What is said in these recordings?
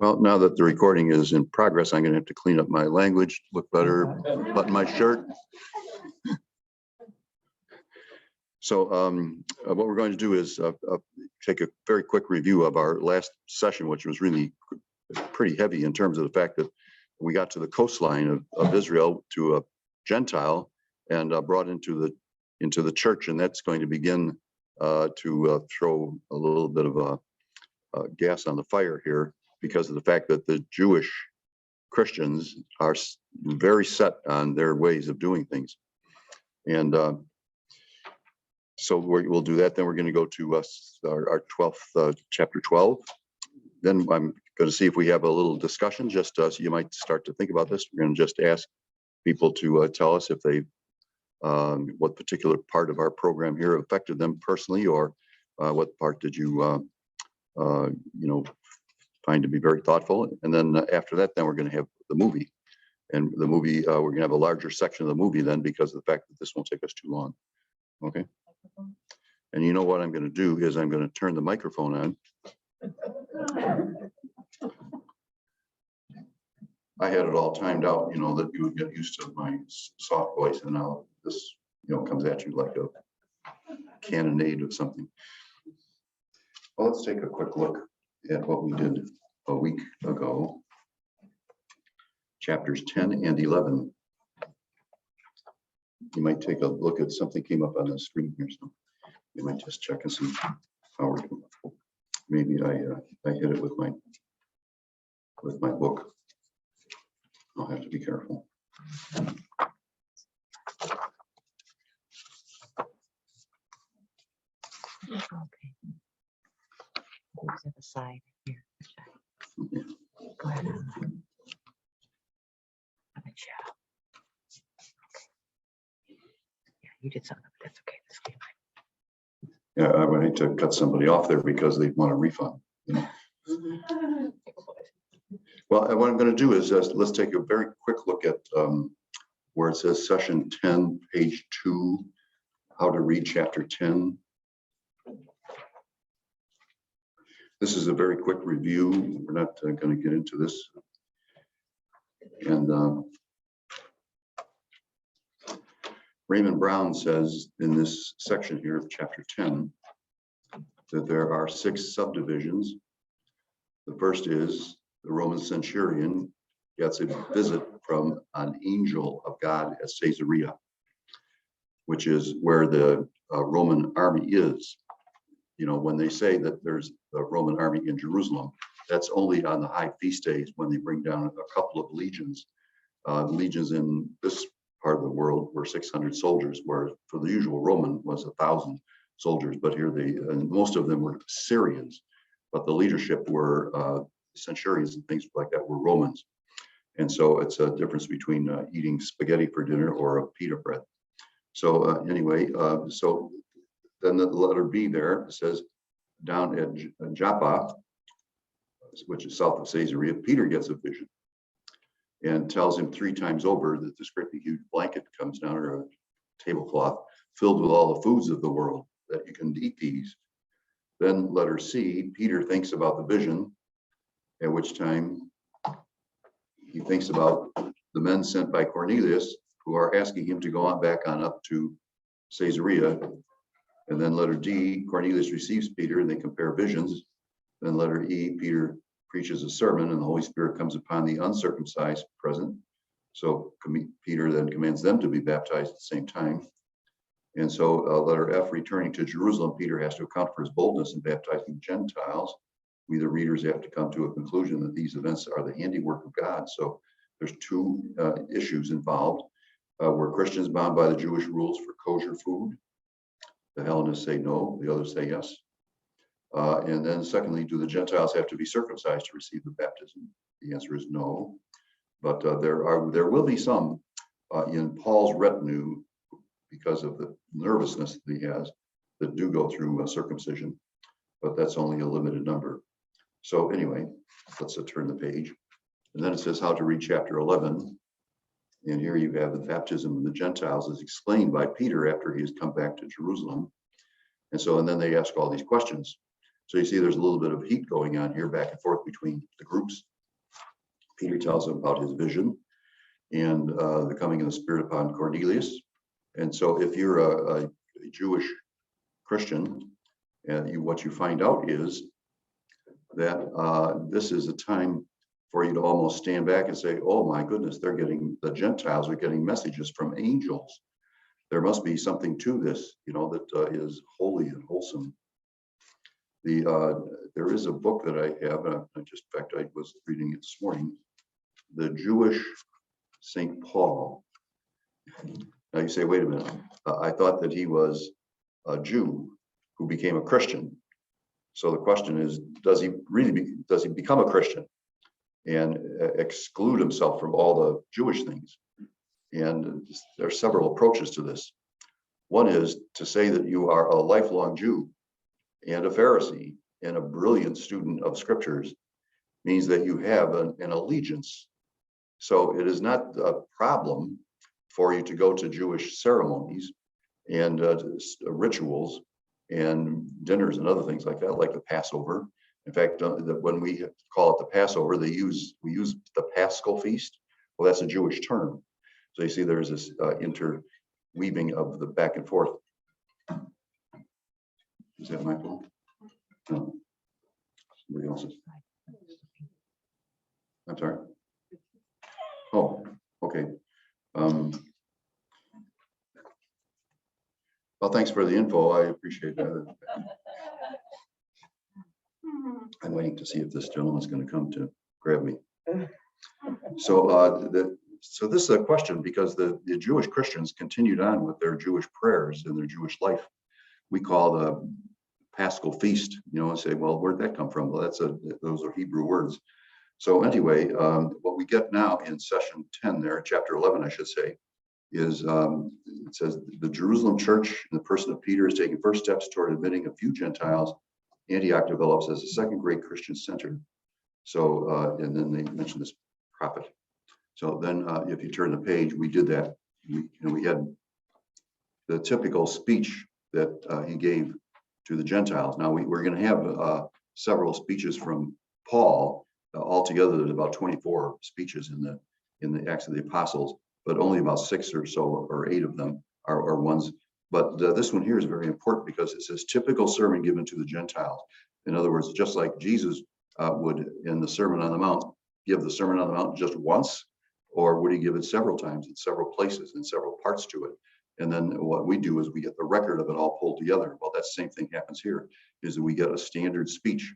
Well, now that the recording is in progress, I'm going to have to clean up my language, look better, button my shirt. So what we're going to do is take a very quick review of our last session, which was really pretty heavy in terms of the fact that we got to the coastline of Israel to a Gentile and brought into the church, and that's going to begin to throw a little bit of gas on the fire here, because of the fact that the Jewish Christians are very set on their ways of doing things. And so we'll do that. Then we're going to go to our 12th, chapter 12. Then I'm going to see if we have a little discussion, just so you might start to think about this. We're going to just ask people to tell us if they, what particular part of our program here affected them personally, or what part did you, find to be very thoughtful. And then after that, then we're going to have the movie. And the movie, we're going to have a larger section of the movie then, because of the fact that this won't take us too long. Okay. And you know what I'm going to do is I'm going to turn the microphone on. I had it all timed out, that you would get used to my soft voice, and now this, comes at you like a cannonade of something. Well, let's take a quick look at what we did a week ago. Chapters 10 and 11. You might take a look at something came up on the screen here, so you might just check and see how we're doing. Maybe I hit it with my book. I'll have to be careful. Okay. Who's at the side here? Okay. Go ahead. I'm a chat. Okay. Yeah, you did something, but that's okay. That's okay. Yeah, I would hate to cut somebody off there because they want a refund. Well, what I'm going to do is let's take a very quick look at where it says session 10, page 2, how to read chapter 10. This is a very quick review. We're not going to get into this. And Raymond Brown says in this section here of chapter 10 that there are 6 subdivisions. The first is the Roman centurion gets a visit from an angel of God at Caesarea, which is where the Roman army is. When they say that there's a Roman army in Jerusalem, that's only on the high feast days when they bring down a couple of legions. Legions in this part of the world were 600 soldiers, where for the usual Roman was 1,000 soldiers. But here and most of them were Syrians, but the leadership were centurions and things like that were Romans. And so it's a difference between eating spaghetti for dinner or a pita bread. So anyway, so then the letter B there says down at Joppa, which is south of Caesarea, Peter gets a vision and tells him 3 times over that this great big huge blanket comes down, or a tablecloth filled with all the foods of the world, that you can eat these. Then letter C, Peter thinks about the vision, at which time he thinks about the men sent by Cornelius who are asking him to go on back on up to Caesarea. And then letter D, Cornelius receives Peter and they compare visions. Then letter E, Peter preaches a sermon and the Holy Spirit comes upon the uncircumcised present. So Peter then commands them to be baptized at the same time. And so letter F, returning to Jerusalem, Peter has to account for his boldness in baptizing Gentiles. We, the readers, have to come to a conclusion that these events are the handiwork of God. So there's 2 issues involved. Were Christians bound by the Jewish rules for kosher food? The Hellenists say no, the others say yes. And then secondly, do the Gentiles have to be circumcised to receive the baptism? The answer is no. But there will be some in Paul's retinue, because of the nervousness that he has, that do go through circumcision, but that's only a limited number. So anyway, let's turn the page. And then it says how to read chapter 11. And here you have the baptism of the Gentiles is explained by Peter after he has come back to Jerusalem. And then they ask all these questions. So you see there's a little bit of heat going on here back and forth between the groups. Peter tells him about his vision and the coming of the Spirit upon Cornelius. And so if you're a Jewish Christian, what you find out is that this is a time for you to almost stand back and say, oh my goodness, the Gentiles are getting messages from angels. There must be something to this, that is holy and wholesome. There is a book that I have, in fact, I was reading it this morning, The Jewish St. Paul. Now you say, wait a minute, I thought that he was a Jew who became a Christian. So the question is, does he become a Christian and exclude himself from all the Jewish things? And there are several approaches to this. One is to say that you are a lifelong Jew and a Pharisee and a brilliant student of scriptures means that you have an allegiance. So it is not a problem for you to go to Jewish ceremonies and rituals and dinners and other things like that, like the Passover. In fact, when we call it the Passover, we use the Paschal feast. Well, that's a Jewish term. So you see there's this interweaving of the back and forth. Is that my phone? No. Somebody else's. I'm sorry. Oh, okay. Well, thanks for the info. I appreciate that. I'm waiting to see if this gentleman's going to come to grab me. So so this is a question because the Jewish Christians continued on with their Jewish prayers and their Jewish life. We call the Paschal feast, and say, well, where'd that come from? Well, those are Hebrew words. So anyway, what we get now in session 10 there, chapter 11, I should say, is it says the Jerusalem church in the person of Peter is taking first steps toward admitting a few Gentiles. Antioch develops as a second great Christian center. So, and then they mention this prophet. So then if you turn the page, we did that. We had the typical speech that he gave to the Gentiles. Now we're going to have several speeches from Paul. Altogether, there's about 24 speeches in the Acts of the Apostles, but only about 6 or so or 8 of them are ones. But this one here is very important because it says typical sermon given to the Gentiles. In other words, just like Jesus would in the Sermon on the Mount give the Sermon on the Mount just once, or would he give it several times in several places and several parts to it? And then what we do is we get the record of it all pulled together. Well, that same thing happens here, is that we get a standard speech.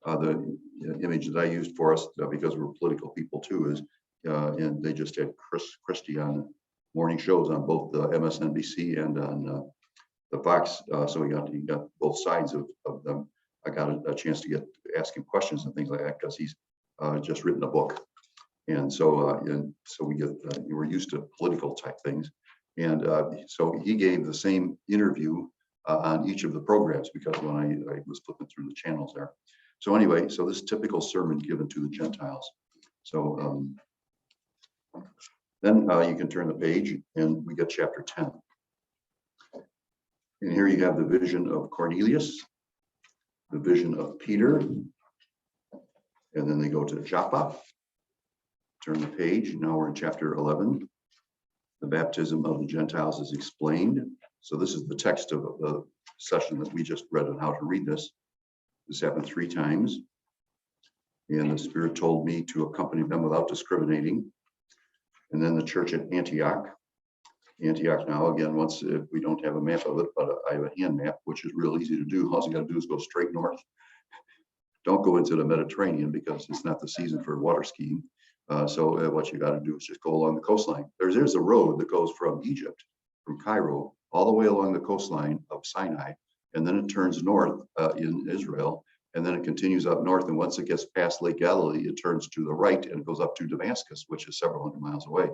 The image that I used for us, because we're political people too, is, and they just had Christie on morning shows on both the MSNBC and on the Fox. So you got both sides of them. I got a chance to ask him questions and things like that because he's just written a book. And so we're used to political type things. And so he gave the same interview on each of the programs because when I was flipping through the channels there. So anyway, so this typical sermon given to the Gentiles. So then you can turn the page and we get chapter 10. And here you have the vision of Cornelius, the vision of Peter, and then they go to Joppa. Turn the page. Now we're in chapter 11. The baptism of the Gentiles is explained. So this is the text of the session that we just read on how to read this. This happened 3 times. And the Spirit told me to accompany them without discriminating. And then the church at Antioch. Antioch now, again, once we don't have a map of it, but I have a hand map, which is real easy to do. All you got to do is go straight north. Don't go into the Mediterranean because it's not the season for water skiing. So what you got to do is just go along the coastline. There's a road that goes from Egypt, from Cairo, all the way along the coastline of Sinai, and then it turns north in Israel, and then it continues up north. And once it gets past Lake Galilee, it turns to the right and goes up to Damascus, which is several hundred miles away.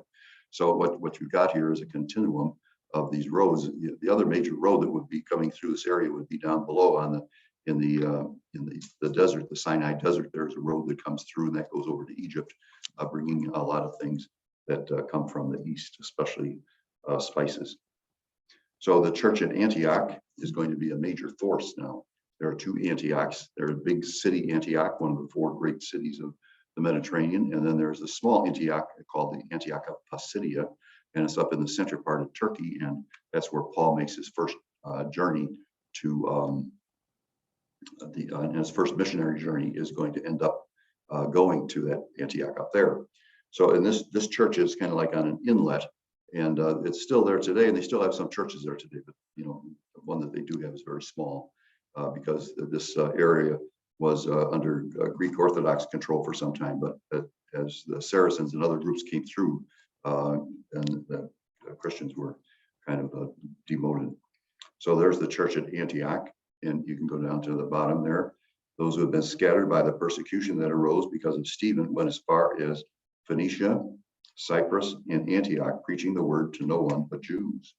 So what you've got here is a continuum of these roads. The other major road that would be coming through this area would be down below in the desert, the Sinai desert. There's a road that comes through and that goes over to Egypt, bringing a lot of things that come from the east, especially spices. So the church at Antioch is going to be a major force now. There are 2 Antiochs. There's a big city, Antioch, one of the 4 great cities the Mediterranean. And then there's a small Antioch called the Antioch of Pisidia, and it's up in the center part of Turkey. And that's where Paul makes his first journey to and his first missionary journey is going to end up going to that Antioch up there. So, and this church is kind of like on an inlet, and it's still there today, and they still have some churches there today. But the one that they do have is very small because this area was under Greek Orthodox control for some time. But as the Saracens and other groups came through, and the Christians were kind of demoted. So there's the church at Antioch, and you can go down to the bottom there. Those who have been scattered by the persecution that arose because of Stephen went as far as Phoenicia, Cyprus, and Antioch, preaching the word to no one but Jews.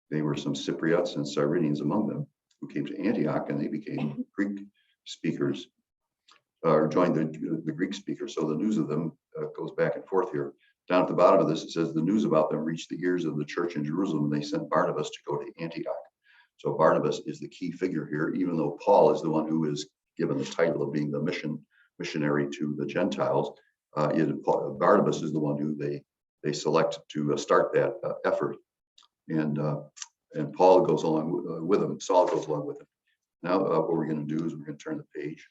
There were some Cypriots and Cyrenians among them who came to Antioch, and they became Greek speakers, or joined the Greek speakers. So the news of them goes back and forth here. Down at the bottom of this, it says the news about them reached the ears of the church in Jerusalem, and they sent Barnabas to go to Antioch. So Barnabas is the key figure here, even though Paul is the one who is given the title of being the missionary to the Gentiles. Barnabas is the one who they select to start that effort, and Paul goes along with him. Saul goes along with him. Now, what we're going to do is we're going to turn the page,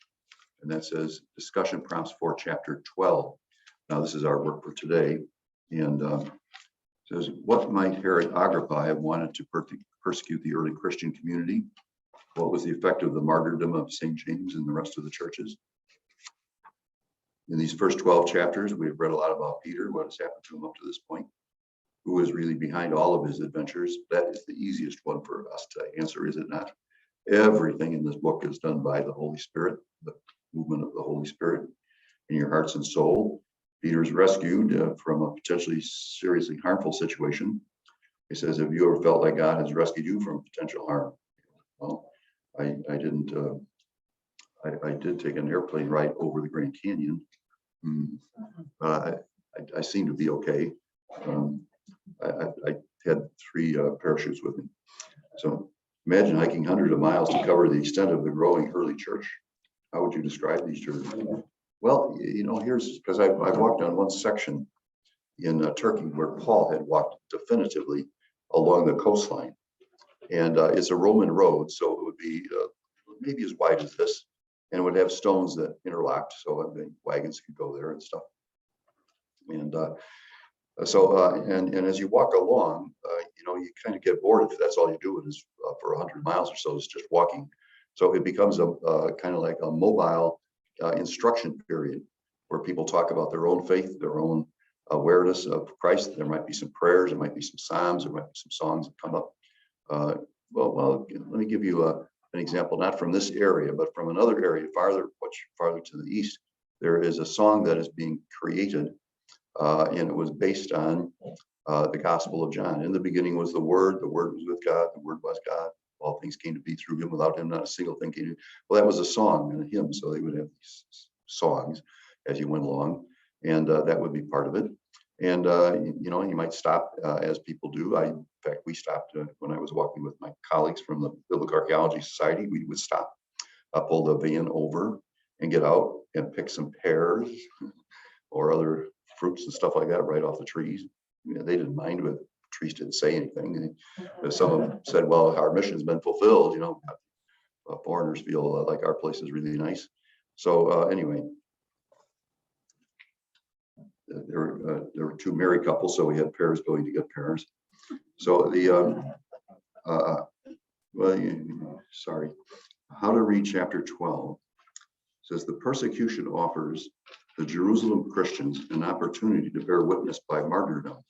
and that says discussion prompts for chapter 12. Now, this is our work for today, and says, what might Herod Agrippa have wanted to persecute the early Christian community? What was the effect of the martyrdom of St. James and the rest of the churches? In these first 12 chapters, we've read a lot about Peter, what has happened to him up to this point, who is really behind all of his adventures. That is the easiest one for us to answer, is it not? Everything in this book is done by the Holy Spirit, the movement of the Holy Spirit in your hearts and soul. Peter's rescued from a potentially seriously harmful situation. He says, have you ever felt like God has rescued you from potential harm? Well, I didn't. I did take an airplane ride over the Grand Canyon. I seem to be okay. I had 3 parachutes with me. So imagine hiking hundreds of miles to cover the extent of the growing early church. How would you describe these churches? Well, here's, because I've walked on one section in Turkey where Paul had walked definitively along the coastline. And it's a Roman road, so it would be maybe as wide as this, and it would have stones that interlocked, so the wagons could go there and stuff. And and as you walk along, you kind of get bored if that's all you do. It is for 100 miles or so, it's just walking. So it becomes a kind of like a mobile instruction period where people talk about their own faith, their own awareness of Christ. There might be some prayers, there might be some psalms, there might be some songs that come up. Well, let me give you an example, not from this area, but from another area much farther to the east. There is a song that is being created, and it was based on the Gospel of John. In the beginning was the Word was with God, the Word was God. All things came to be through him. Without him, not a single thing came to be. Well, that was a song and a hymn, so they would have these songs as you went along, and that would be part of it. And you might stop as people do. In fact, we stopped when I was walking with my colleagues from the Biblical Archaeology Society. We would stop, pull the van over, and get out and pick some pears or other fruits and stuff like that right off the trees. They didn't mind, but the trees didn't say anything. Some of them said, "Well, our mission's been fulfilled." Foreigners feel like our place is really nice. So anyway. There were 2 married couples, so we had pairs going to get pears. So how to read chapter 12 says the persecution offers the Jerusalem Christians an opportunity to bear witness by martyrdom.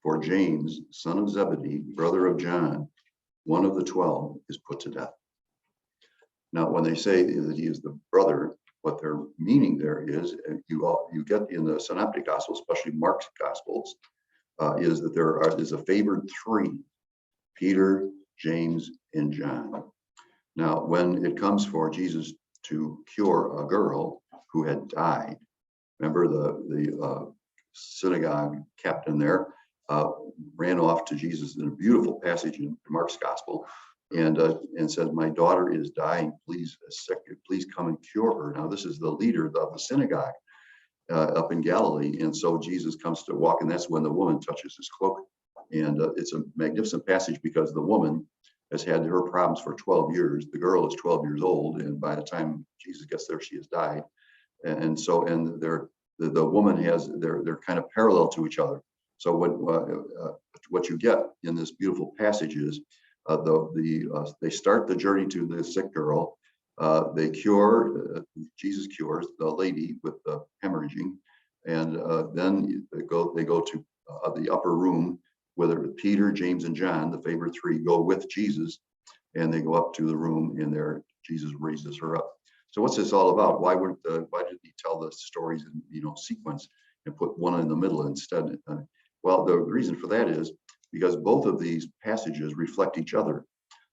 For James, son of Zebedee, brother of John, one of the 12, is put to death. Now, when they say that he is the brother, what they're meaning there is, you get in the Synoptic Gospels, especially Mark's Gospels, is that there is a favored 3, Peter, James, and John. Now, when it comes for Jesus to cure a girl who had died, remember the synagogue captain there ran off to Jesus in a beautiful passage in Mark's Gospel, and says, "My daughter is dying. Please come and cure her." Now, this is the leader of the synagogue, up in Galilee. And so Jesus comes to walk, and that's when the woman touches his cloak. And it's a magnificent passage because the woman has had her problems for 12 years. The girl is 12 years old, and by the time Jesus gets there, she has died. And so, and the woman has, they're kind of parallel to each other. So what you get in this beautiful passage is they start the journey to the sick girl. They cure, Jesus cures the lady with the hemorrhaging, and then they go to the upper room, whether Peter, James, and John, the favorite three, go with Jesus, and they go up to the room, and there Jesus raises her up. So what's this all about? Why did he tell the stories in sequence and put one in the middle instead? Well, the reason for that is because both of these passages reflect each other.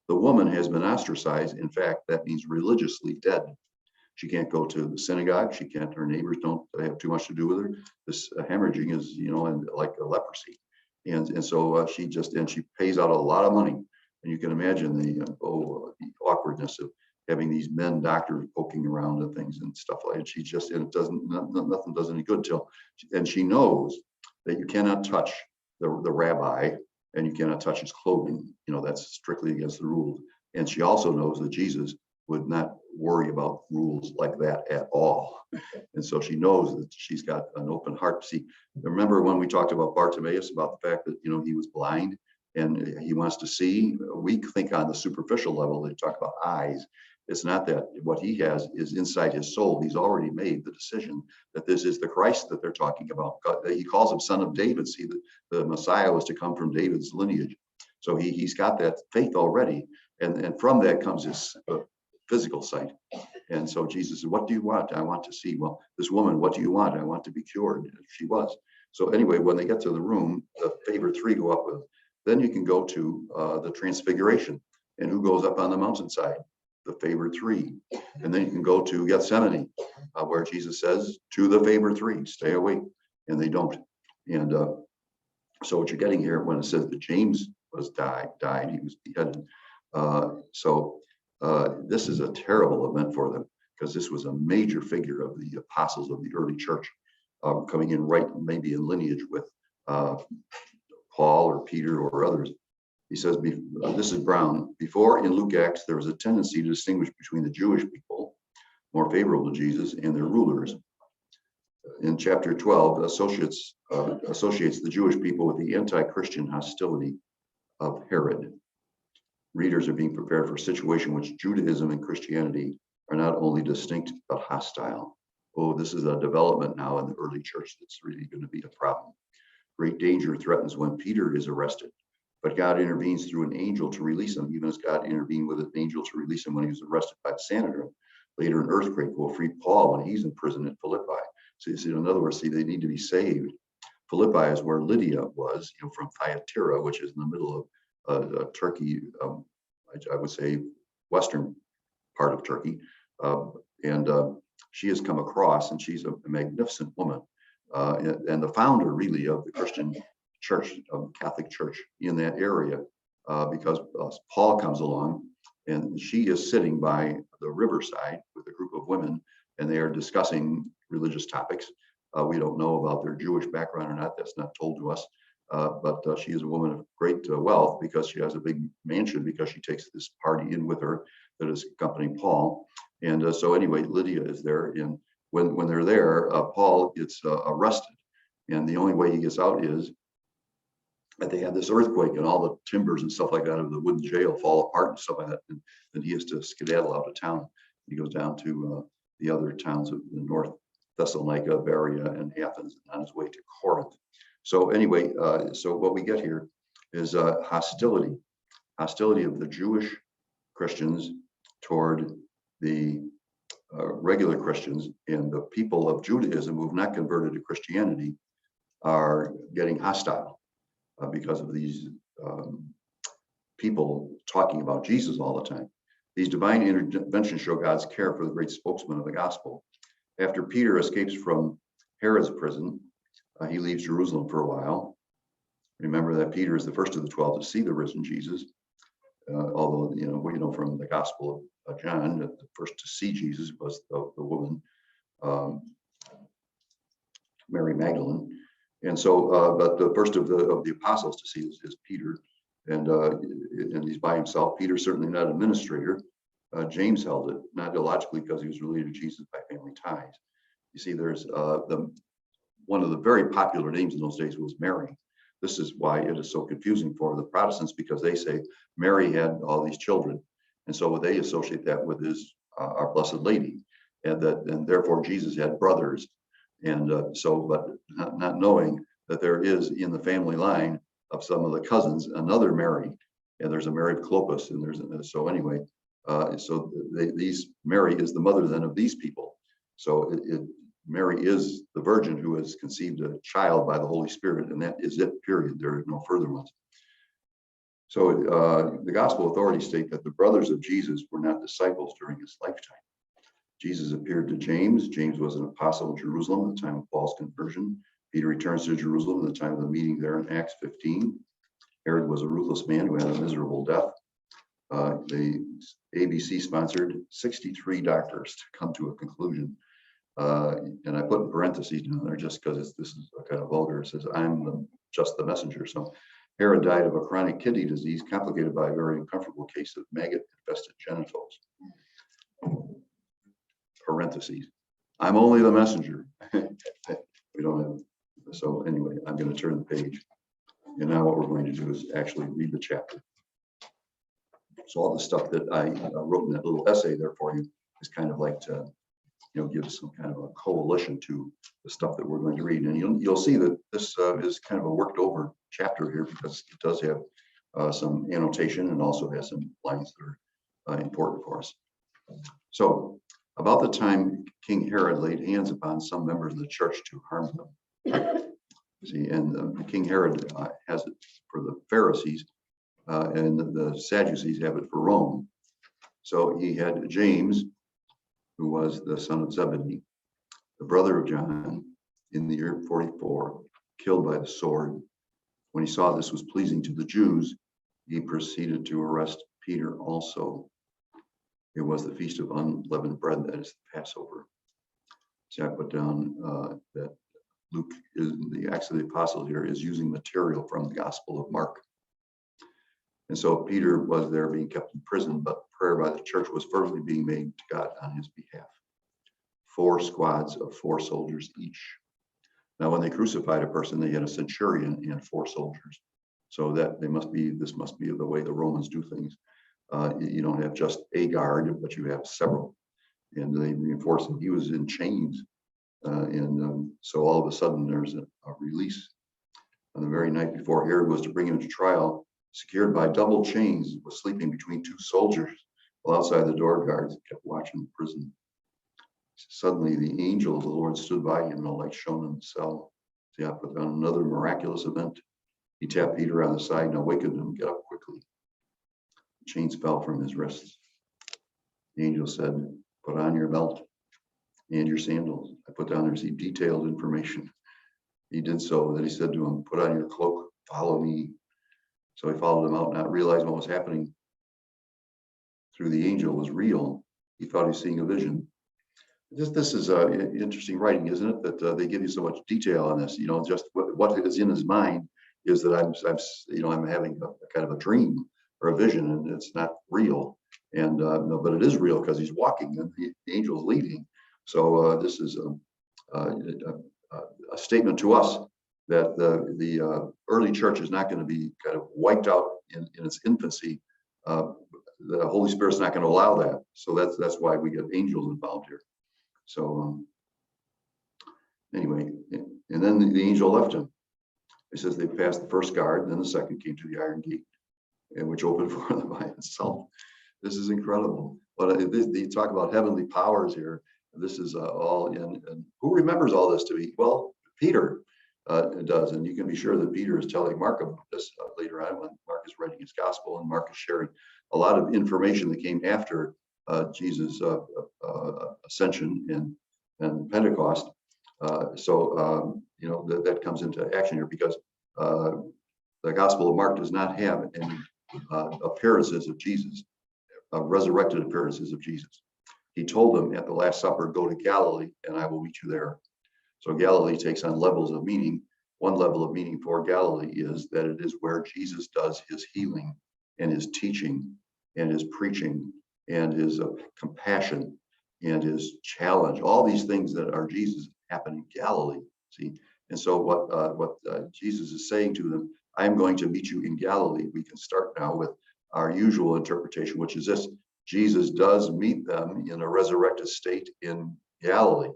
The woman has been ostracized. In fact, that means religiously dead. She can't go to the synagogue. She can't. Her neighbors don't have too much to do with her. This hemorrhaging is, and like a leprosy, and so she pays out a lot of money. And you can imagine the awkwardness of having these men doctors poking around and things and stuff like that. And it doesn't, nothing does any good and she knows that you cannot touch the rabbi, and you cannot touch his clothing. That's strictly against the rules. And she also knows that Jesus would not worry about rules like that at all. And so she knows that she's got an open heart. See, remember when we talked about Bartimaeus, about the fact that, he was blind and he wants to see? We think on the superficial level, they talk about eyes. It's not that. What he has is inside his soul. He's already made the decision that this is the Christ that they're talking about. He calls him Son of David. See, the Messiah was to come from David's lineage. So he's got that faith already. And from that comes his physical sight. And so Jesus said, what do you want? I want to see. Well, this woman, what do you want? I want to be cured. She was. So anyway, when they get to the room, the favorite three go up with. Then you can go to the Transfiguration. And who goes up on the mountainside? The favorite three. And then you can go to Gethsemane, where Jesus says to the favorite three, stay awake. And they don't. And so what you're getting here when it says that James died, he was beheaded. This is a terrible event for them, because this was a major figure of the apostles of the early church, coming in right maybe in lineage with Paul or Peter or others. He says, this is Brown, before in Luke Acts, there was a tendency to distinguish between the Jewish people, more favorable to Jesus, and their rulers. In chapter 12, associates the Jewish people with the anti-Christian hostility of Herod. Readers are being prepared for a situation in which Judaism and Christianity are not only distinct, but hostile. Oh, this is a development now in the early church that's really going to be a problem. Great danger threatens when Peter is arrested, but God intervenes through an angel to release him, even as God intervened with an angel to release him when he was arrested by the Sanhedrin. Later, an earthquake will free Paul when he's in prison at Philippi. So you see, in other words, they need to be saved. Philippi is where Lydia was, from Thyatira, which is in the middle of Turkey, I would say western part of Turkey. She has come across, and she's a magnificent woman, and the founder really of the Christian church, Catholic Church in that area, because Paul comes along, and she is sitting by the riverside with a group of women, and they are discussing religious topics. We don't know about their Jewish background or not. That's not told to us. But she is a woman of great wealth, because she has a big mansion, because she takes this party in with her that is accompanying Paul. And so anyway, Lydia is there. And when they're there, Paul gets arrested. And the only way he gets out is that they had this earthquake, and all the timbers and stuff like that of the wooden jail fall apart and stuff like that. And then he has to skedaddle out of town. He goes down to the other towns of the north, Thessalonica, Berea, and Athens, on his way to Corinth. So anyway, so what we get here is hostility of the Jewish Christians toward the regular Christians, and the people of Judaism who have not converted to Christianity are getting hostile because of these people talking about Jesus all the time. These divine interventions show God's care for the great spokesman of the gospel. After Peter escapes from Herod's prison, he leaves Jerusalem for a while. Remember that Peter is the first of the 12 to see the risen Jesus. Although, we know from the Gospel of John that the first to see Jesus was the woman. Mary Magdalene. And so, but the first of the apostles to see is Peter, and he's by himself. Peter's certainly not an administrator. James held it, not illogically because he was related to Jesus by family ties. You see, there's one of the very popular names in those days was Mary. This is why it is so confusing for the Protestants, because they say Mary had all these children, and so they associate that with our Blessed Lady, and therefore Jesus had brothers. And but not knowing that there is in the family line of some of the cousins another Mary, and there's a Mary of Clopas, and so anyway, Mary is the mother then of these people. So Mary is the virgin who has conceived a child by the Holy Spirit, and that is it, period. There are no further ones. So the gospel authorities state that the brothers of Jesus were not disciples during his lifetime. Jesus appeared to James. James was an apostle in Jerusalem at the time of Paul's conversion. Peter returns to Jerusalem at the time of the meeting there in Acts 15. Herod was a ruthless man who had a miserable death. The ABC sponsored 63 doctors to come to a conclusion. And I put in parentheses down there just because this is kind of vulgar. It says, I'm just the messenger. So Herod died of a chronic kidney disease complicated by a very uncomfortable case of maggot-infested genitals. Parentheses. I'm only the messenger. We don't have. So anyway, I'm going to turn the page. And now what we're going to do is actually read the chapter. So all the stuff that I wrote in that little essay there for you is kind of like to, give some kind of a coalition to the stuff that we're going to read. And you'll see that this is kind of a worked over chapter here, because it does have some annotation and also has some lines that are important for us. So about the time King Herod laid hands upon some members of the church to harm them. See, and King Herod has it for the Pharisees, and the Sadducees have it for Rome. So he had James, who was the son of Zebedee, the brother of John, in the year 44, killed by the sword. When he saw this was pleasing to the Jews, he proceeded to arrest Peter also. It was the Feast of Unleavened Bread, that is the Passover. See, I put down that Luke, in the Acts of the Apostles here, is using material from the Gospel of Mark. And so Peter was there being kept in prison, but prayer by the church was fervently being made to God on his behalf. 4 squads of 4 soldiers each. Now, when they crucified a person, they had a centurion and 4 soldiers. So that this must be the way the Romans do things. You don't have just a guard, but you have several. And they reinforced him. He was in chains. So all of a sudden there's a release. On the very night before Herod was to bring him to trial, secured by double chains, was sleeping between 2 soldiers, while outside the door guards kept watching the prison. Suddenly the angel of the Lord stood by him, and a light shone in the cell. See, I put down another miraculous event. He tapped Peter on the side and awakened him. Get up quickly. The chains fell from his wrists. The angel said, put on your belt and your sandals. I put down there, see, detailed information. He did so. Then he said to him, put on your cloak, follow me. So he followed him out, not realizing what was happening through the angel was real. He thought he was seeing a vision. This is interesting writing, isn't it? That they give you so much detail on this. Just what is in his mind is that I'm having a kind of a dream or a vision, and it's not real. And no, but it is real because he's walking and the angel's leading. So this is a statement to us that the early church is not going to be kind of wiped out in its infancy. The Holy Spirit's not going to allow that. So that's why we get angels involved here. So anyway, and then the angel left him. It says they passed the first guard, then the second came to the iron gate, and which opened for them by itself. This is incredible. But they talk about heavenly powers here. This is all in. And who remembers all this to be? Well, Peter does, and you can be sure that Peter is telling Mark about this later on when Mark is writing his gospel, and Mark is sharing a lot of information that came after Jesus' ascension and Pentecost. That comes into action here because the Gospel of Mark does not have any appearances of Jesus, resurrected appearances of Jesus. He told them at the Last Supper, go to Galilee and I will meet you there. So Galilee takes on levels of meaning. One level of meaning for Galilee is that it is where Jesus does his healing and his teaching and his preaching and his compassion and his challenge. All these things that are Jesus happen in Galilee. See, and so what Jesus is saying to them, I am going to meet you in Galilee. We can start now with our usual interpretation, which is this: Jesus does meet them in a resurrected state in Galilee.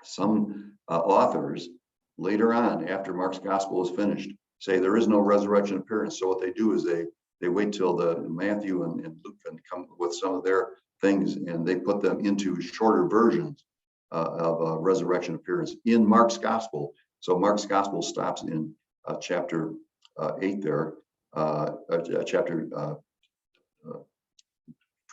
Some authors later on, after Mark's gospel is finished, say there is no resurrection appearance. So what they do is they wait till the Matthew and Luke can come with some of their things, and they put them into shorter versions of a resurrection appearance in Mark's gospel. So Mark's gospel stops in chapter 8 there, chapter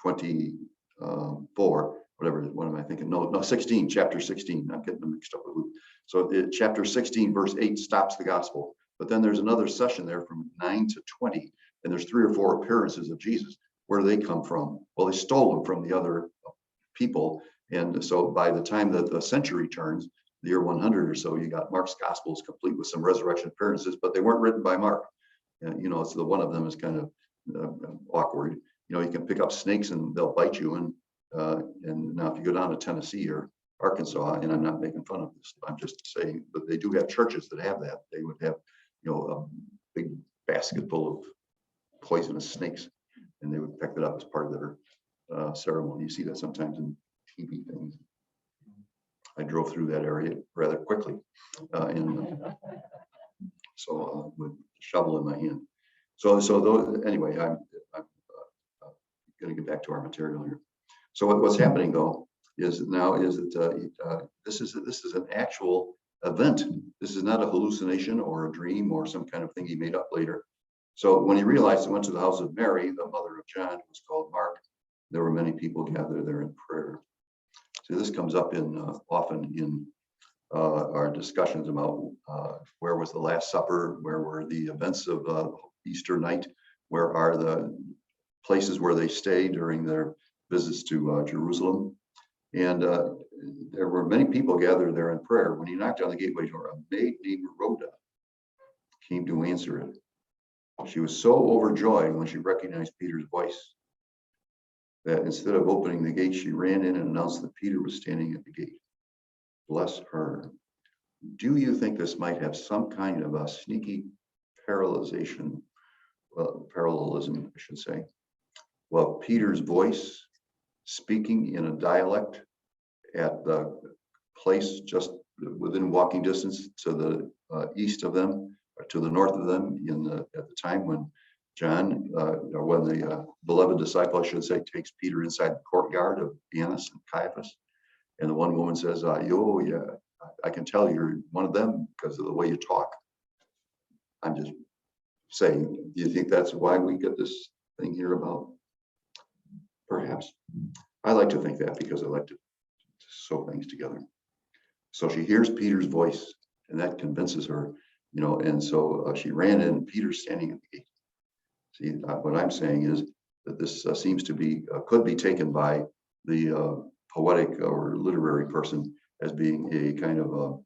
24, whatever, what am I thinking? No, 16, chapter 16. I'm getting them mixed up with Luke. So chapter 16, verse 8 stops the gospel. But then there's another session there from 9 to 20, and there's 3 or 4 appearances of Jesus. Where do they come from? Well, they stole them from the other people. And so by the time that the century turns, the year 100 or so, you got Mark's gospels complete with some resurrection appearances, but they weren't written by Mark. It's the one of them is kind of awkward. You can pick up snakes and they'll bite you. And now if you go down to Tennessee or Arkansas, and I'm not making fun of this, I'm just saying, but they do have churches that have that. They would have, a big basket full of poisonous snakes, and they would pick it up as part of their ceremony. You see that sometimes in TV things. I drove through that area rather quickly, so with a shovel in my hand. So those, anyway, I'm going to get back to our material here. So what's happening though is that this is an actual event. This is not a hallucination or a dream or some kind of thing he made up later. So when he realized he went to the house of Mary, the mother of John, who was called Mark, there were many people gathered there in prayer. So this comes up often in our discussions about where was the Last Supper, where were the events of Easter night, where are the places where they stayed during their visits to Jerusalem. And there were many people gathered there in prayer. When he knocked on the gateway door, a maid named Rhoda came to answer it. She was so overjoyed when she recognized Peter's voice that instead of opening the gate, she ran in and announced that Peter was standing at the gate. Bless her. Do you think this might have some kind of a sneaky parallelism, I should say? Well, Peter's voice speaking in a dialect at the place just within walking distance to the east of them, or to the north of them, at the time when John, or when the beloved disciple, I should say, takes Peter inside the courtyard of Annas and Caiaphas, and the one woman says, "Yo, yeah, I can tell you're one of them because of the way you talk." I'm just saying, do you think that's why we get this thing here about? Perhaps. I like to think that because I like to sew things together. So she hears Peter's voice, and that convinces her, and so she ran in, Peter's standing at the gate. See, what I'm saying is that this seems to be, could be taken by the poetic or literary person as being a kind of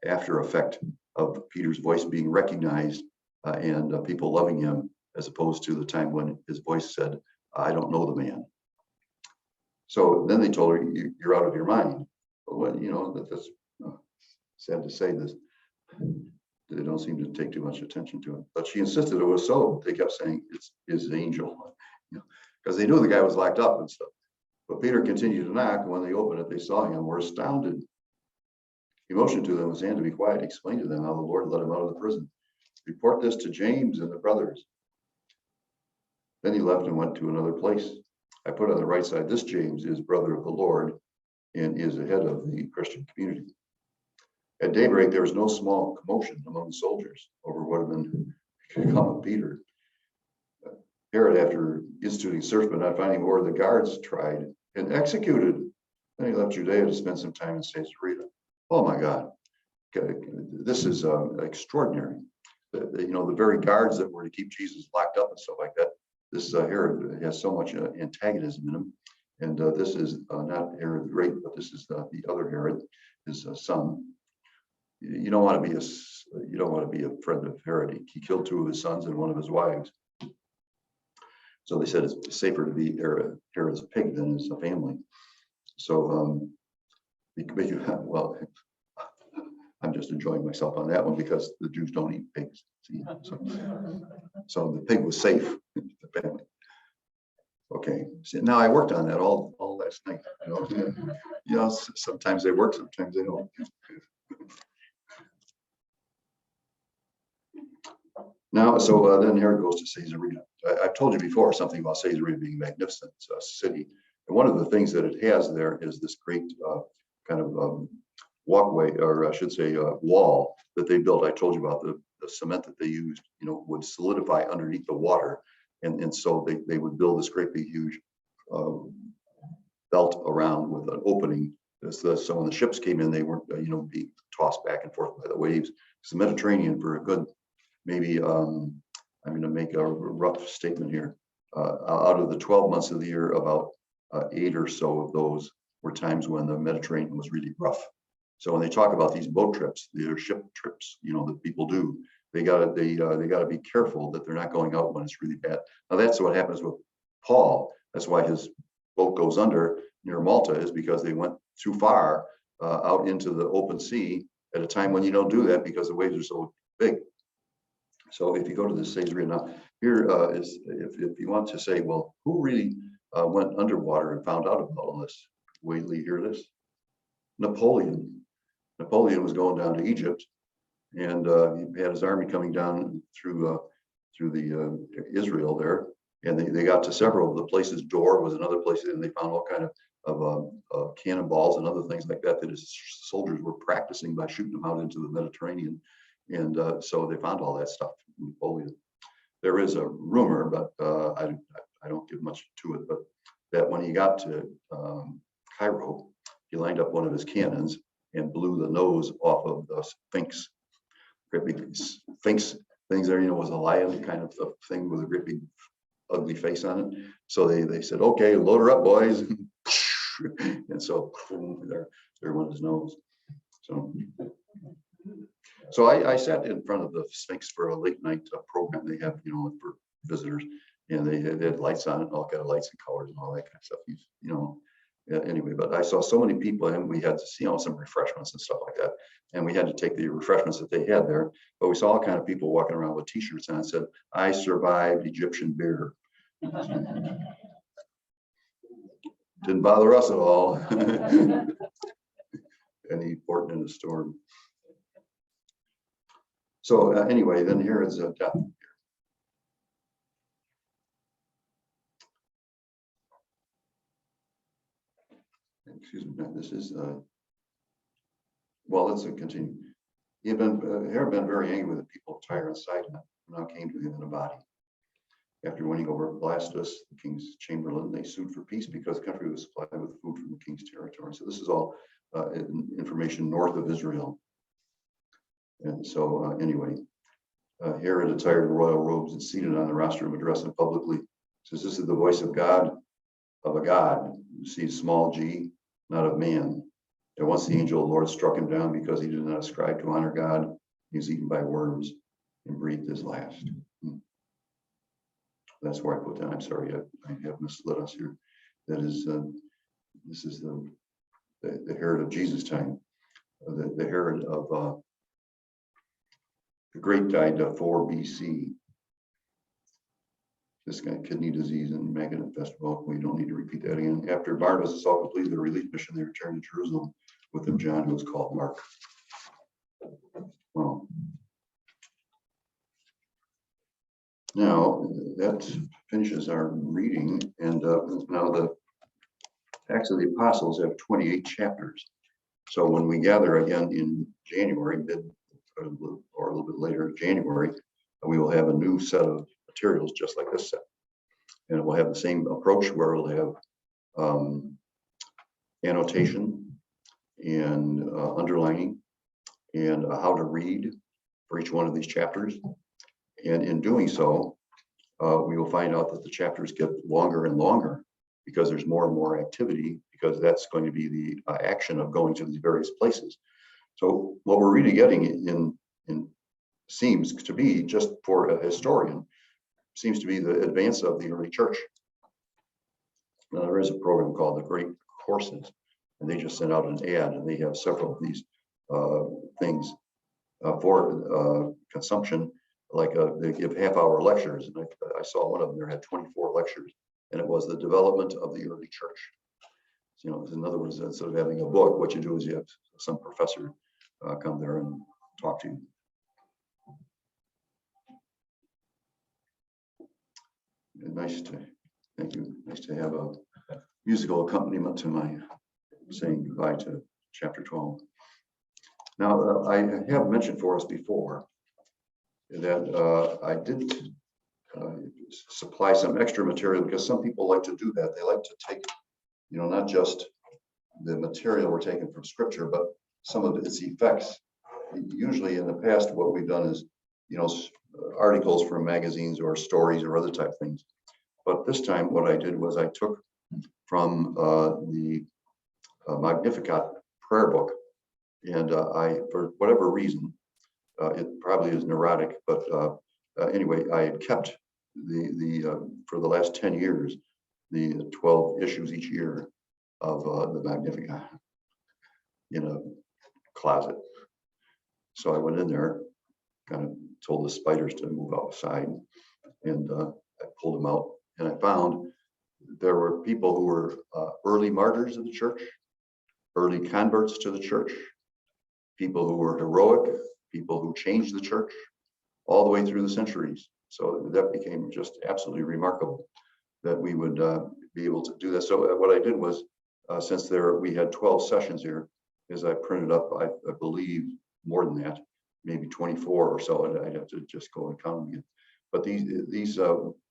after effect of Peter's voice being recognized and people loving him, as opposed to the time when his voice said, "I don't know the man." So then they told her, "You're out of your mind." But when, that's sad to say this. They don't seem to take too much attention to it. But she insisted it was so. They kept saying it's his angel, because they knew the guy was locked up and stuff. But Peter continued to knock, and when they opened it, they saw him, were astounded. He motioned to them with his hand to be quiet, explained to them how the Lord let him out of the prison. "Report this to James and the brothers." Then he left and went to another place. I put on the right side, this James is brother of the Lord and is the head of the Christian community. At daybreak, there was no small commotion among the soldiers over what had been become of Peter. Herod, after instituting search but not finding more, the guards tried and executed. Then he left Judea to spend some time in Caesarea. Oh my God, this is extraordinary. The very guards that were to keep Jesus locked up and stuff like that, this Herod has so much antagonism in him. And this is not Herod the Great, but this is the other Herod, his son. You don't want to be a friend of Herod. He killed 2 of his sons and 1 of his wives. So they said it's safer to be Herod's pig than his family. So well, I'm just enjoying myself on that one because the Jews don't eat pigs. See? So the pig was safe in the family. Okay, so now I worked on that all last night. Sometimes they work, sometimes they don't. Now, so then Herod goes to Caesarea. I've told you before something about Caesarea being a magnificent city. And one of the things that it has there is this great kind of walkway, or I should say wall that they built. I told you about the cement that they used, would solidify underneath the water. And so they would build this great big huge belt around with an opening. So when the ships came in, they weren't, being tossed back and forth by the waves. It's the Mediterranean for a good, maybe, I'm going to make a rough statement here. Out of the 12 months of the year, about 8 or so of those were times when the Mediterranean was really rough. So when they talk about these boat trips, they're ship trips, that people do, they gotta be careful that they're not going out when it's really bad. Now that's what happens with Paul. That's why his boat goes under near Malta, is because they went too far out into the open sea at a time when you don't do that because the waves are so big. So if you go to the Caesarea now, here is if you want to say, well, who really went underwater and found out about all this? Wait till you hear this. Napoleon. Napoleon was going down to Egypt, and he had his army coming down through the Israel there, and they got to several of the places. Dor was another place, and they found all kind of cannonballs and other things like that his soldiers were practicing by shooting them out into the Mediterranean. And so they found all that stuff from Napoleon. There is a rumor, but I don't give much to it, but that when he got to Cairo, he lined up one of his cannons and blew the nose off of the Sphinx. Great big Sphinx things there, was a lion kind of thing with a great big ugly face on it. So they said, okay, load her up, boys. And so there went his nose. So I sat in front of the Sphinx for a late night program they have, for visitors, and they had lights on it, all kind of lights and colors and all that kind of stuff. Anyway, but I saw so many people, and we had to see some refreshments and stuff like that. And we had to take the refreshments that they had there. But we saw all kind of people walking around with T-shirts on and said, "I survived Egyptian beer." Didn't bother us at all. Any port in the storm. So anyway, then here is a death. Excuse me, this is, well, let's continue. Herod been very angry with the people of Tyre and Sidon, who now came to him in a body. After winning over Blastus, the king's chamberlain, they sued for peace because the country was supplied with food from the king's territory. So this is all information north of Israel. And so anyway, Herod, attired in royal robes and seated on the rostrum, addressing publicly, says, "This is the voice of God, of a God, you see, small g, not of man. And once the angel of the Lord struck him down because he did not ascribe to honor God, he was eaten by worms and breathed his last." That's where I put that. I'm sorry, I have misled us here. That is, this is the Herod of Jesus' time. The Herod of the Great died 4 BC. This guy, kidney disease and maggot festival. We don't need to repeat that again. After Barnabas and Saul completed their relief mission, they returned to Jerusalem with them John, who was called Mark. Well, now that finishes our reading, and now the Acts of the Apostles have 28 chapters. So when we gather again in January, or a little bit later in January, we will have a new set of materials just like this set. And it will have the same approach where it'll have annotation and underlining and how to read for each one of these chapters. And in doing so, we will find out that the chapters get longer and longer because there's more and more activity, because that's going to be the action of going to these various places. So what we're really getting in seems to be, just for a historian, seems to be the advance of the early church. Now, there is a program called the Great Courses, and they just sent out an ad, and they have several of these things for consumption. Like they give half-hour lectures, and I saw one of them. There had 24 lectures, and it was the development of the early church. You know, in other words, instead of having a book, what you do is you have some professor come there and talk to you. Thank you. Nice to have a musical accompaniment to my saying goodbye to chapter 12. Now, I have mentioned for us before that I did supply some extra material, because some people like to do that. They like to take, you know, not just the material we're taking from Scripture, but some of its effects. Usually in the past, what we've done is, you know, articles from magazines or stories or other type things. But this time what I did was I took from the Magnificat prayer book, and I, for whatever reason, it probably is neurotic, but anyway, I had kept for the last 10 years, the 12 issues each year of the Magnificat in a closet. So I went in there, kind of told the spiders to move outside, and I pulled them out, and I found there were people who were early martyrs of the church, early converts to the church, people who were heroic, people who changed the church all the way through the centuries. So that became just absolutely remarkable that we would be able to do that. So what I did was, since we had 12 sessions here, is I printed up, I believe, more than that, maybe 24 or so, and I'd have to just go and count them again. But these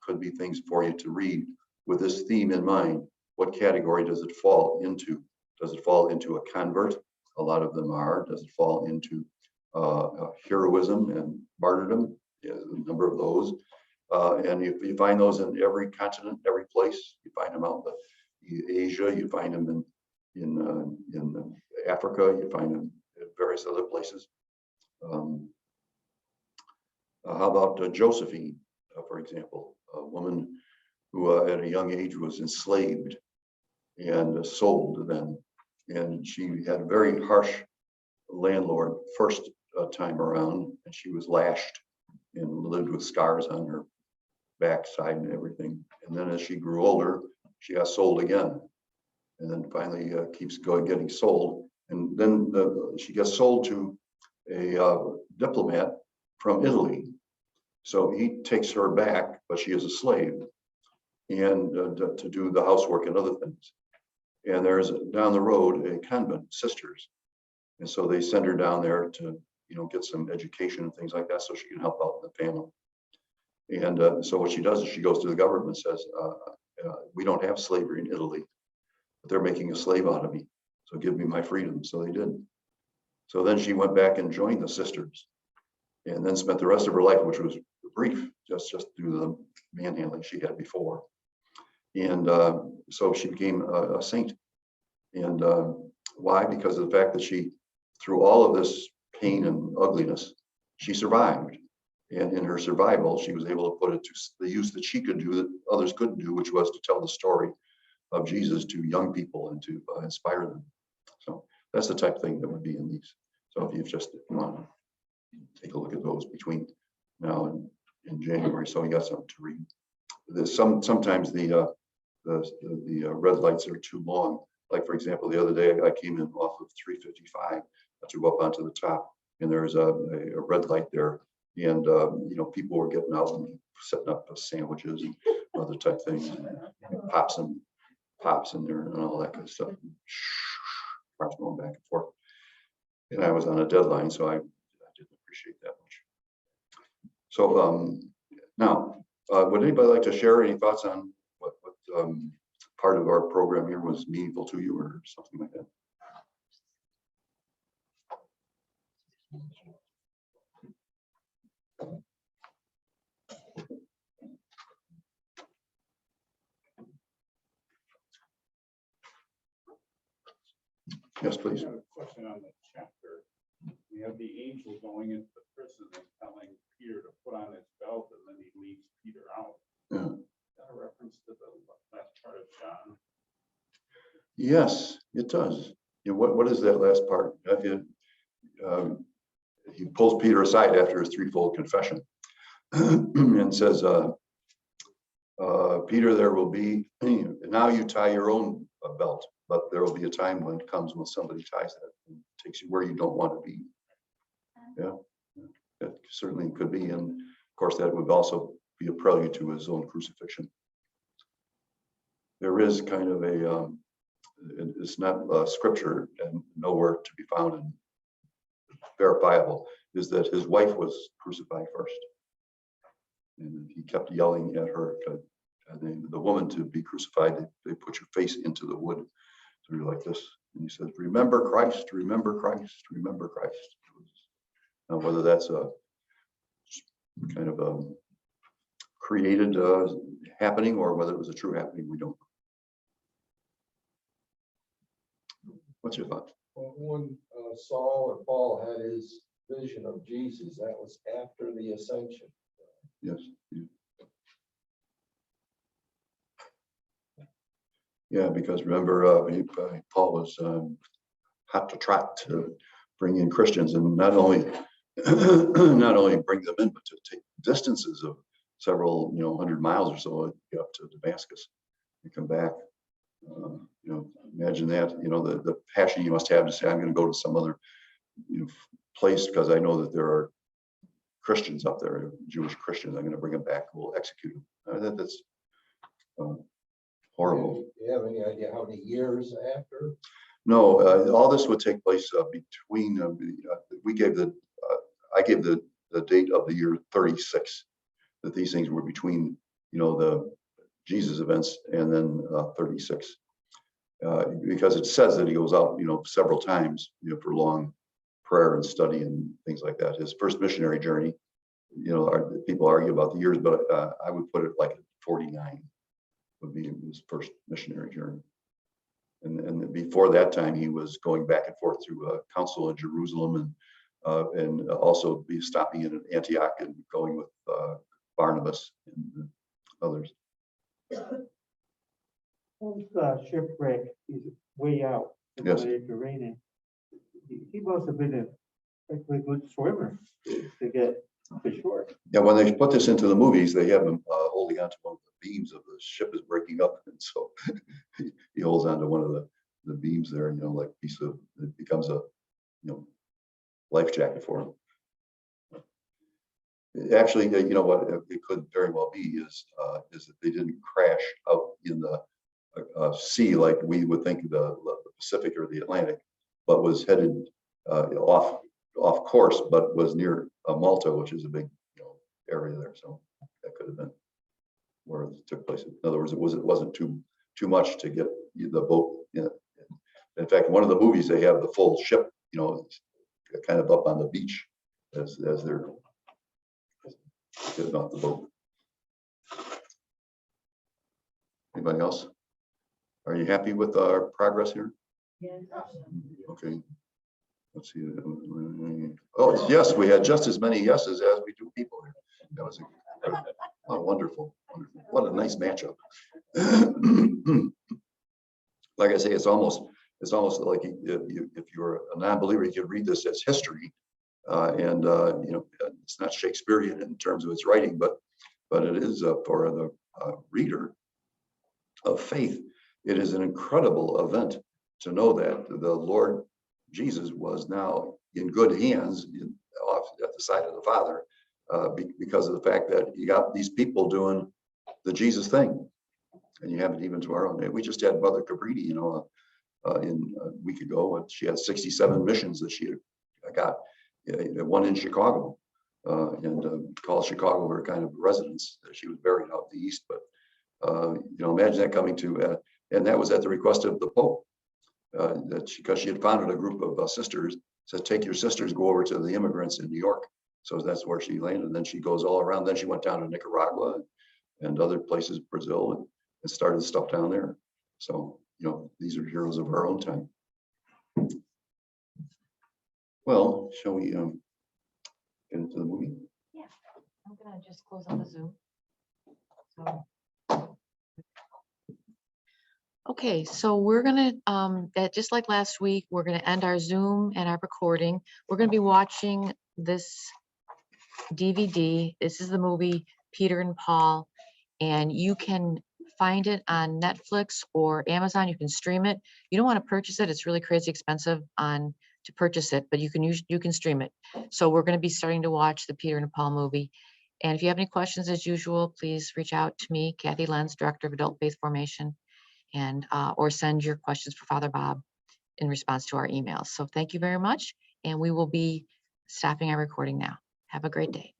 could be things for you to read with this theme in mind. What category does it fall into? Does it fall into a convert? A lot of them are. Does it fall into heroism and martyrdom? Yeah, a number of those. And you find those in every continent, every place. You find them out in Asia, you find them in Africa, you find them at various other places. How about Josephine, for example, a woman who at a young age was enslaved and sold then. And she had a very harsh landlord first time around, and she was lashed and lived with scars on her backside and everything. And then as she grew older, she got sold again, and then finally keeps getting sold. And then she gets sold to a diplomat from Italy. So he takes her back, but she is a slave, and to do the housework and other things. And there's down the road a convent, sisters, and so they send her down there to, you know, get some education and things like that, so she can help out the family. And so what she does is she goes to the government and says, we don't have slavery in Italy, but they're making a slave out of me, so give me my freedom. So they did. So then she went back and joined the sisters, and then spent the rest of her life, which was brief, just due to the manhandling she had before. And so she became a saint. And why? Because of the fact that she, through all of this pain and ugliness, she survived. And in her survival, she was able to put it to the use that she could do that others couldn't do, which was to tell the story of Jesus to young people and to inspire them. So that's the type of thing that would be in these. So if you just want to take a look at those between now and in January, so you got something to read. Sometimes the red lights are too long. Like, for example, the other day I came in off of 355 to go up onto the top, and there's a red light there, and you know, people were getting out and setting up sandwiches and other type things, and pops in there and all that kind of stuff. Cars going back and forth, and I was on a deadline, so I didn't appreciate that much. So now, would anybody like to share any thoughts on what part of our program here was meaningful to you, or something like that? Yes, please. I have a question on the chapter. We have the angel going into the prison and telling Peter to put on his belt, and then he leads Peter out. Yeah. Is that a reference to the last part of John? Yes, it does. You know, what is that last part? He pulls Peter aside after his threefold confession and says, Peter, there will be, now you tie your own belt, but there will be a time when it comes when somebody ties that and takes you where you don't want to be. Yeah, that certainly could be. And of course, that would also be a prelude to his own crucifixion. There is kind of a, it's not scripture and nowhere to be found and verifiable, is that his wife was crucified first. And he kept yelling at her, the woman to be crucified, they put your face into the wood. So you're like this. And he says, remember Christ, remember Christ, remember Christ. Now, whether that's a kind of a created happening or whether it was a true happening, we don't know. What's your thought? When Saul or Paul had his vision of Jesus, that was after the ascension. Yes. Yeah, because remember, Paul was hot to trot to bring in Christians, and not only not only bring them in, but to take distances of several, 100 miles or so up to Damascus and come back. Imagine that. The passion you must have to say, I'm going to go to some other, place because I know that there are Christians up there, Jewish Christians. I'm going to bring them back. We'll execute them. That's horrible. Do you have any idea how many years after? No, all this would take place between. We gave I gave the date of the year 36. That these things were between, the Jesus events and then 36, because it says that he goes out, several times, for long prayer and study and things like that. His first missionary journey, people argue about the years, but I would put it like 49 would be his first missionary journey. And before that time, he was going back and forth through a council in Jerusalem and also be stopping in Antioch and going with Barnabas and others. Shipwreck is way out in the Yes. Mediterranean. He must have been a good swimmer to get to shore. Yeah, when they put this into the movies, they have him holding onto one of the beams of the ship is breaking up, and so he holds onto one of the beams there, like piece of it becomes a life jacket for him. Actually, what it could very well be is that they didn't crash out in the sea like we would think of the Pacific or the Atlantic, but was headed off course, but was near Malta, which is a big area there. So that could have been where it took place. In other words, it wasn't too much to get the boat in. In fact, one of the movies they have the full ship, kind of up on the beach as they're getting off the boat. Anybody else? Are you happy with our progress here? Yes. Okay. Let's see. Oh, yes, we had just as many yeses as we do people here. That was wonderful. What a nice matchup. Like I say, it's almost like if you're a non-believer, you could read this as history, and it's not Shakespearean in terms of its writing, but it is for the reader of faith. It is an incredible event to know that the Lord Jesus was now in good hands off at the side of the Father, because of the fact that you got these people doing the Jesus thing, and you have it even to our own day. We just had Mother Cabrini, in a week ago, and she had 67 missions that she got, one in Chicago, and called Chicago her kind of residence. She was buried out in the east, but imagine that coming to, and that was at the request of the Pope. Because she had founded a group of sisters, said, take your sisters, go over to the immigrants in New York. So that's where she landed. And then she goes all around. Then she went down to Nicaragua and other places, Brazil, and started stuff down there. So, these are heroes of our own time. Well, shall we get into the movie? I'm gonna just close out the Zoom. So. Okay, so we're gonna, just like last week, we're gonna end our Zoom and our recording. We're gonna be watching this DVD. This is the movie Peter and Paul, and you can find it on Netflix or Amazon. You can stream it. You don't want to purchase it. It's really crazy expensive to purchase it, but you can stream it. So we're going to be starting to watch the Peter and Paul movie. And if you have any questions, as usual, please reach out to me, Kathy Lenz, Director of Adult Faith Formation, and or send your questions for Father Bob in response to our emails. So thank you very much, and we will be stopping our recording now. Have a great day.